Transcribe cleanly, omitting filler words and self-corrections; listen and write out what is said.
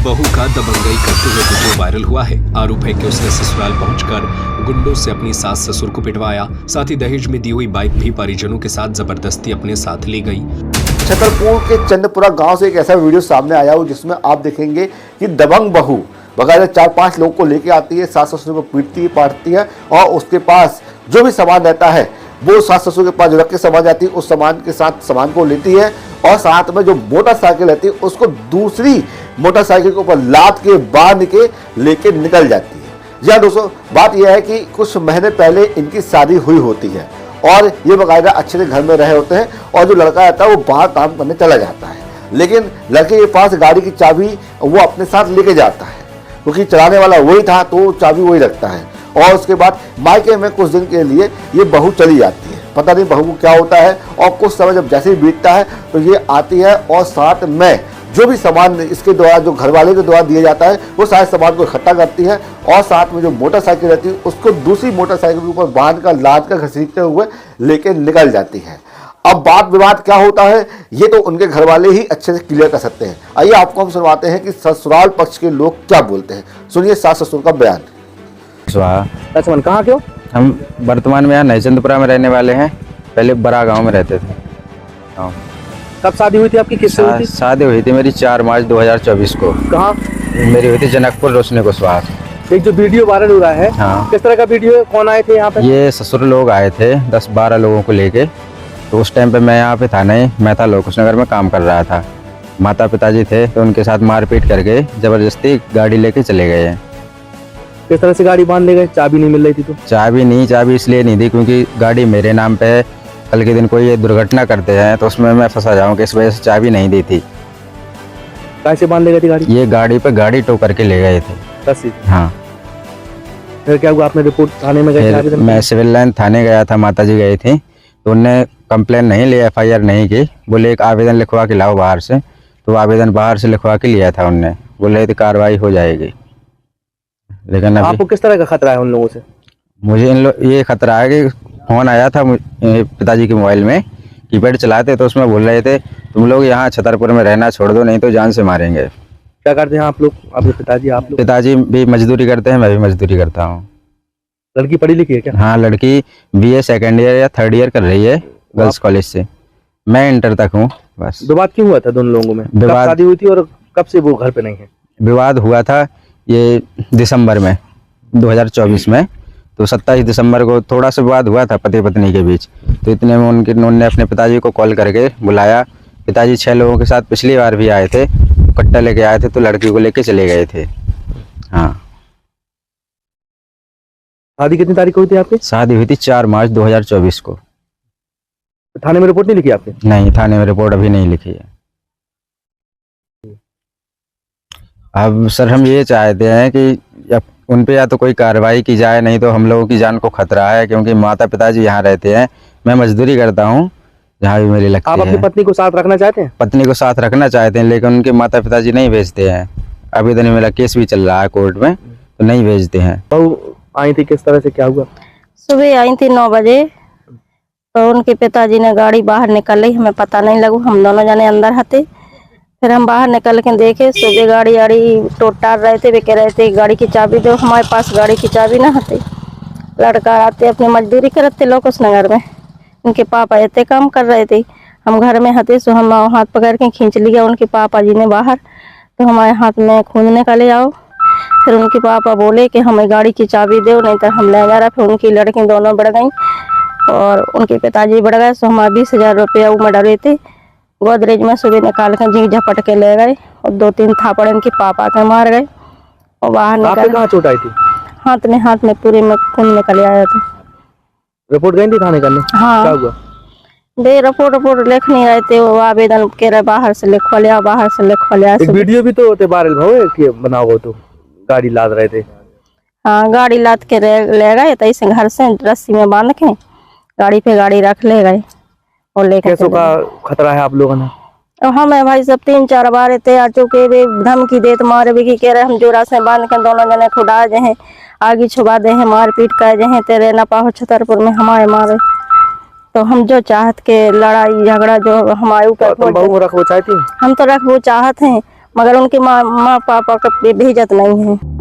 बहू का दबंगई करते हुए वीडियो वायरल हुआ है। आरोप है कि उसने ससुराल पहुंचकर गुंडों से अपनी सास ससुर को पिटवाया, साथ ही दहेज में दी हुई बाइक भी परिजनों के साथ जबरदस्ती अपने साथ ले गई। छतरपुर के चंदपुरा गांव से एक ऐसा वीडियो सामने आया हो जिसमें आप देखेंगे कि दबंग बहू बकायदा 4-5 लोगों को लेके आती है, सास ससुर को पीटती है, पाटती है और उसके पास जो भी सामान रहता है वो सास ससुर के पास जो रख के सामान जाती है उस सामान के साथ सामान को लेती है और साथ में जो मोटरसाइकिल रहती है उसको दूसरी मोटरसाइकिल के ऊपर लाद के बांध के लेके निकल जाती है। जी हाँ दोस्तों, बात यह है कि कुछ महीने पहले इनकी शादी हुई होती है और ये बकायदा अच्छे से घर में रहे होते हैं और जो लड़का रहता है वो बाहर काम करने चला जाता है, लेकिन लड़के के पास गाड़ी की चाबी वो अपने साथ लेके जाता है क्योंकि चलाने वाला वही था तो चाबी वही रखता है। और उसके बाद मायके में कुछ दिन के लिए ये बहू चली जाती है, पता नहीं बहू को क्या होता है। और कुछ समय जब जैसे ही बीतता है तो ये आती है और साथ में जो भी सामान इसके द्वारा जो घरवाले के द्वारा दिया जाता है वो सारे सामान को इकट्ठा करती है और साथ में जो मोटरसाइकिल रहती है उसको दूसरी मोटरसाइकिल के ऊपर बांध कर लाद कर घसीटते हुए लेके निकल जाती है। अब बात विवाद क्या होता है ये तो उनके घरवाले ही अच्छे से क्लियर कर सकते हैं। आइए आपको हम सुनवाते हैं कि ससुराल पक्ष के लोग क्या बोलते हैं। सुनिए सास ससुर का बयान। लक्ष्मण कहाँ के हो? हम वर्तमान में यहाँ नैचंदपुरा में रहने वाले हैं, पहले बड़ा गांव में रहते थे। कब शादी हुई थी आपकी? किससे हुई थी? शादी हुई थी मेरी 4 मार्च 2024 को। कहाँ? मेरी हुई थी जनकपुर रोशनी कुशवाहा। एक जो वीडियो वायरल हो रहा है, हाँ, किस तरह का वीडियो है? कौन आए थे यहाँ पे? ये ससुर लोग आए थे 10-12 लोगों को लेके। तो उस टाइम पे मैं यहाँ पे था नहीं, मैं था लोकेश नगर में काम कर रहा था। माता पिताजी थे तो उनके साथ मारपीट करके जबरदस्ती गाड़ी लेके चले गए हैं। किस तरह से गाड़ी बांध ले गए? चाबी नहीं मिल रही थी तो? चाबी इसलिए नहीं दी क्योंकि गाड़ी मेरे नाम पे है। कल के दिन कोई ये दुर्घटना करते हैं तो उसमें मैं फंसा जाऊँ, इस वजह से चाबी नहीं दी थी। कैसे बांध ले गई थी गाड़ी? ये गाड़ी पे गाड़ी टो करके ले गए थे। रस्सी? हाँ। फिर क्या हुआ? आपने रिपोर्ट थाने में गए? मैं सिविल लाइन थाने गया था, माताजी गई थी तो उनने कंप्लेन नहीं ली, FIR नहीं की। बोले एक आवेदन लिखवा के लाओ बाहर से, तो आवेदन बाहर से लिखवा के लिया था उनने। बोले तो कार्रवाई हो जाएगी। लेकिन आपको किस तरह का खतरा है उन लोगों से? मुझे ये खतरा है कि फोन आया था पिताजी के मोबाइल में, कीपैड चलाते तो उसमें बोल रहे थे तुम लोग यहाँ छतरपुर में रहना छोड़ दो नहीं तो जान से मारेंगे। क्या करते हैं आप लोग? आपके पिताजी? आप लोग? पिताजी भी मजदूरी करते हैं, मैं भी मजदूरी करता हूँ। लड़की पढ़ी लिखी है क्या? हाँ, लड़की BA सेकेंड ईयर या 3rd ईयर कर रही है गर्ल्स कॉलेज से। मैं इंटर तक हूँ बस। विवाद क्यों हुआ था दोनों लोगों में? कब शादी हुई थी और कब से वो घर पे नहीं है? विवाद हुआ था ये दिसंबर में 2024 में। तो 27 दिसंबर को थोड़ा सा विवाद हुआ था पति पत्नी के बीच। तो इतने में उन्होंने अपने पिताजी को कॉल करके बुलाया। पिताजी 6 लोगों के साथ पिछली बार भी आए थे, कट्टा लेके आए थे तो लड़की को लेके चले गए थे। हाँ। शादी कितनी तारीख को हुई थी आपकी? शादी हुई थी 4 मार्च 2024 को। थाने में रिपोर्ट नहीं लिखी आपने? नहीं, थाने में रिपोर्ट अभी नहीं लिखी है। अब सर हम ये चाहते हैं कि उन पे या तो कोई कार्रवाई की जाए, नहीं तो हम लोगों की जान को खतरा है क्योंकि माता पिताजी यहाँ रहते हैं। मैं मजदूरी करता हूँ जहाँ भी मेरी लगती है। आप अपनी पत्नी को साथ रखना चाहते हैं? पत्नी को साथ रखना चाहते हैं लेकिन उनके माता पिताजी नहीं भेजते हैं। आवेदन मेरा केस भी चल रहा है कोर्ट में तो नहीं भेजते हैं। बहू आई थी, किस तरह से क्या हुआ? सुबह आई थी 9 बजे तो उनके पिताजी ने गाड़ी बाहर निकाली, हमें पता नहीं लगू, हम दोनों जने अंदर हते। फिर हम बाहर निकल के देखे सुबह गाड़ी टोटार रहे थे। वे कह रहे थे गाड़ी की चाबी दो, हमारे पास गाड़ी की चाबी ना हते। लड़का आते अपनी मजदूरी करते लोकेश नगर में, उनके पापा ऐसे काम कर रहे थे। हम घर में हते सो हम हाथ पकड़ के खींच लिया उनके पापा जी ने बाहर, तो हमारे हाथ में खून निकले आओ। फिर उनके पापा बोले कि हमें गाड़ी की चाबी दो नहीं तो हम ले जा रहा। फिर उनकी लड़की दोनों बढ़ गई और उनके पिताजी बढ़ गए। सो हमारे 20,000 रुपया वो में डरे थे गोदरेज में सुबह निकाल कर झींक झपट के ले गए और 2-3 थापड़ उनके पापा के मार गए और बाहर निकल। कहाँ चोट आई थी? हाथ में पूरे में खून निकल आया था। रिपोर्ट गई थी थाने करने? हाँ। क्या हुआ? दे रिपोर्ट लिख नहीं रहे थे, वो आवेदन कह रहे बाहर से लिखवा लिया, बाहर से लिखवा लिया। एक वीडियो भी तो होते वायरल भाव कि बना हुआ तो गाड़ी लाद रहे थे। हाँ, गाड़ी लाद के ले गए तो ऐसे घर से रस्सी में बांध के गाड़ी पे गाड़ी रख ले गए और लेकर। कैसों का खतरा है आप लोगों ने? और हमें भाई सब 3-4 बार तैयार चुके वे धमकी देत मारे भी कह रहे हम जोरा से बांध के दोनों जने खुदा जे आगे छुपा दे हैं, मारपीट कर जे तेरे न पाहो छतरपुर में हमारे मारे। तो हम जो चाहत के लड़ाई झगड़ा जो हमारे ऊपर रखो चाहती हम तो रखो चाहत हैं मगर उनके माँ पापा का भेजत नहीं है।